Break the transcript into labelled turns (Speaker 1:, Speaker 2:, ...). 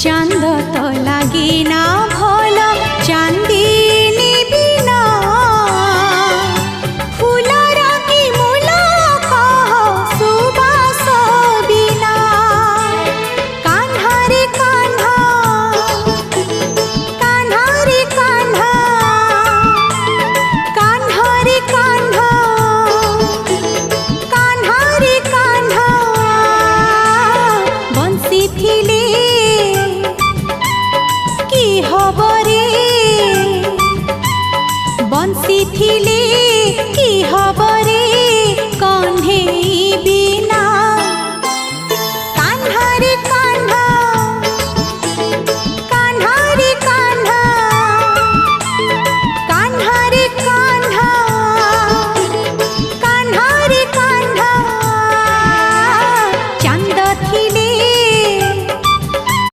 Speaker 1: चांद तो लागे ना भल चांदिनी बिना फूलर की मूल कह सुबास बिना कान्हा रे कान्हा कान्हा रे कान्हा कान्हा रे कान्हा कान्हा रे कान्हा बंसी थिले बंसी थिले की हब